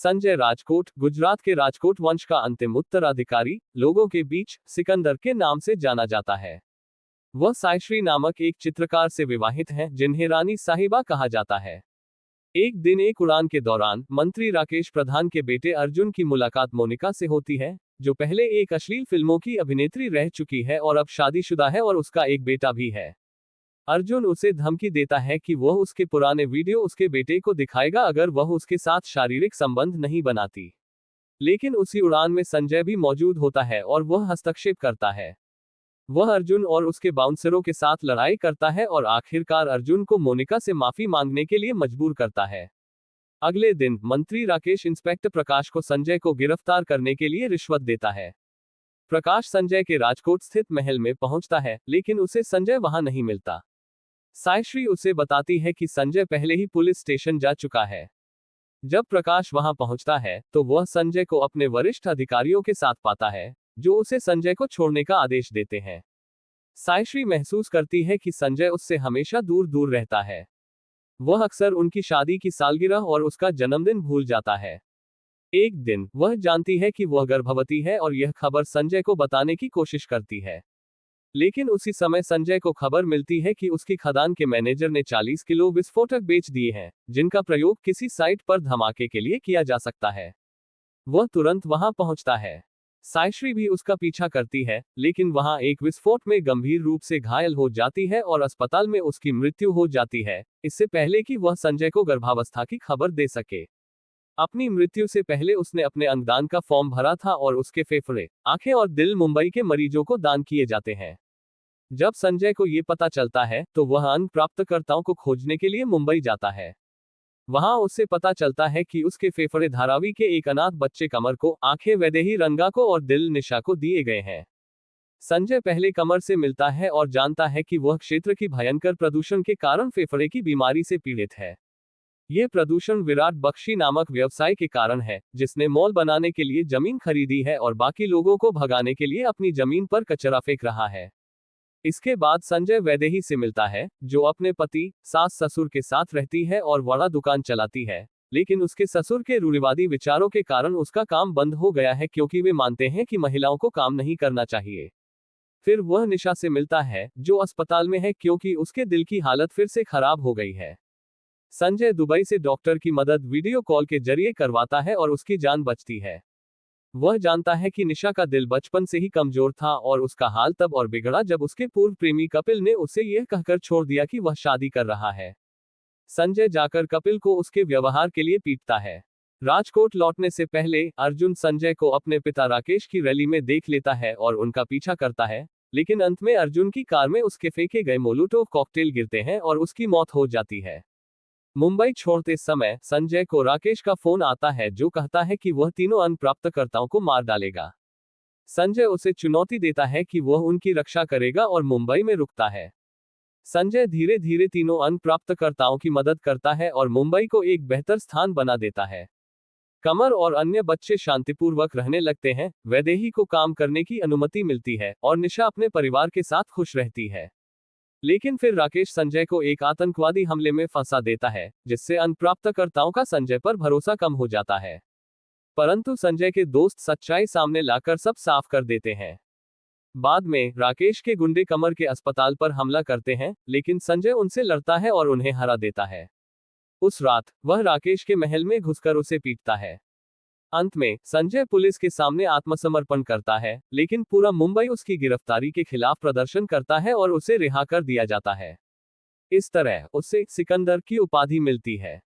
संजय राजकोट, गुजरात के राजकोट वंश का अंतिम उत्तराधिकारी, लोगों के बीच सिकंदर के नाम से जाना जाता है। वह सायश्री नामक एक चित्रकार से विवाहित हैं, जिन्हें रानी साहिबा कहा जाता है। एक दिन एक उड़ान के दौरान मंत्री राकेश प्रधान के बेटे अर्जुन की मुलाकात मोनिका से होती है, जो पहले एक अश्लील फिल्मों की अभिनेत्री रह चुकी है और अब शादीशुदा है और उसका एक बेटा भी है। अर्जुन उसे धमकी देता है कि वह उसके पुराने वीडियो उसके बेटे को दिखाएगा अगर वह उसके साथ शारीरिक संबंध नहीं बनाती। लेकिन उसी उड़ान में संजय भी मौजूद होता है और वह हस्तक्षेप करता है। वह अर्जुन और उसके बाउंसरों के साथ लड़ाई करता है और आखिरकार अर्जुन को मोनिका से माफी मांगने के लिए मजबूर करता है। अगले दिन मंत्री राकेश इंस्पेक्टर प्रकाश को संजय को गिरफ्तार करने के लिए रिश्वत देता है। प्रकाश संजय के राजकोट स्थित महल में पहुंचता है, लेकिन उसे संजय वहां नहीं मिलता। सायश्री उसे बताती है कि संजय पहले ही पुलिस स्टेशन जा चुका है। जब प्रकाश वहां पहुंचता है तो वह संजय को अपने वरिष्ठ अधिकारियों के साथ पाता है, जो उसे संजय को छोड़ने का आदेश देते हैं। सायश्री महसूस करती है कि संजय उससे हमेशा दूर दूर रहता है। वह अक्सर उनकी शादी की सालगिरह और उसका जन्मदिन भूल जाता है। एक दिन वह जानती है कि वह गर्भवती है और यह खबर संजय को बताने की कोशिश करती है। लेकिन उसी समय संजय को खबर मिलती है कि उसकी खदान के मैनेजर ने 40 किलो विस्फोटक बेच दिए हैं, जिनका प्रयोग किसी साइट पर धमाके के लिए किया जा सकता है। वह तुरंत वहां पहुंचता है। सायश्री भी उसका पीछा करती है, लेकिन वहां एक विस्फोट में गंभीर रूप से घायल हो जाती है और अस्पताल में उसकी मृत्यु हो जाती है, इससे पहले कि वह संजय को गर्भावस्था की खबर दे सके। अपनी मृत्यु से पहले उसने अपने अंगदान का फॉर्म भरा था और उसके फेफड़े, आंखें और दिल मुंबई के मरीजों को दान किए जाते हैं। जब संजय को ये पता चलता है तो वह अंग प्राप्तकर्ताओं को खोजने के लिए मुंबई जाता है। वहां उससे पता चलता है कि उसके फेफड़े धारावी के एक अनाथ बच्चे कमर को, आंखें वैदेही रंगा को और दिल निशा को दिए गए हैं। संजय पहले कमर से मिलता है और जानता है कि वह क्षेत्र की भयंकर प्रदूषण के कारण फेफड़े की बीमारी से पीड़ित है। यह प्रदूषण विराट बख्शी नामक व्यवसाय के कारण है, जिसने मॉल बनाने के लिए जमीन खरीदी है और बाकी लोगों को भगाने के लिए अपनी जमीन पर कचरा फेंक रहा है। इसके बाद संजय वैदेही से मिलता है, जो अपने पति, सास ससुर के साथ रहती है और बड़ा दुकान चलाती है, लेकिन उसके ससुर के रूढ़िवादी विचारों के कारण उसका काम बंद हो गया है, क्योंकि वे मानते हैं कि महिलाओं को काम नहीं करना चाहिए। फिर वह निशा से मिलता है, जो अस्पताल में है क्योंकि उसके दिल की हालत फिर से खराब हो गई है। संजय दुबई से डॉक्टर की मदद वीडियो कॉल के जरिए करवाता है और उसकी जान बचती है। वह जानता है कि निशा का दिल बचपन से ही कमजोर था और उसका हाल तब और बिगड़ा जब उसके पूर्व प्रेमी कपिल ने उसे यह कहकर छोड़ दिया कि वह शादी कर रहा है। संजय जाकर कपिल को उसके व्यवहार के लिए पीटता है। राजकोट लौटने से पहले अर्जुन संजय को अपने पिता राकेश की रैली में देख लेता है और उनका पीछा करता है, लेकिन अंत में अर्जुन की कार में उसके फेंके गए मोलोटोव कॉकटेल गिरते हैं और उसकी मौत हो जाती है। मुंबई छोड़ते समय संजय को राकेश का फोन आता है, जो कहता है कि वह तीनों अंग प्राप्तकर्ताओं को मार डालेगा। संजय उसे चुनौती देता है कि वह उनकी रक्षा करेगा और मुंबई में रुकता है। संजय धीरे धीरे तीनों अंग प्राप्तकर्ताओं की मदद करता है और मुंबई को एक बेहतर स्थान बना देता है। कमर और अन्य बच्चे शांतिपूर्वक रहने लगते हैं, वैदेही को काम करने की अनुमति मिलती है और निशा अपने परिवार के साथ खुश रहती है। लेकिन फिर राकेश संजय को एक आतंकवादी हमले में फंसा देता है, जिससे अंग प्राप्तकर्ताओं का संजय पर भरोसा कम हो जाता है। परंतु संजय के दोस्त सच्चाई सामने लाकर सब साफ कर देते हैं। बाद में राकेश के गुंडे कमर के अस्पताल पर हमला करते हैं, लेकिन संजय उनसे लड़ता है और उन्हें हरा देता है। उस रात वह राकेश के महल में घुसकर उसे पीटता है। अंत में संजय पुलिस के सामने आत्मसमर्पण करता है, लेकिन पूरा मुंबई उसकी गिरफ्तारी के खिलाफ प्रदर्शन करता है और उसे रिहा कर दिया जाता है। इस तरह उसे सिकंदर की उपाधि मिलती है।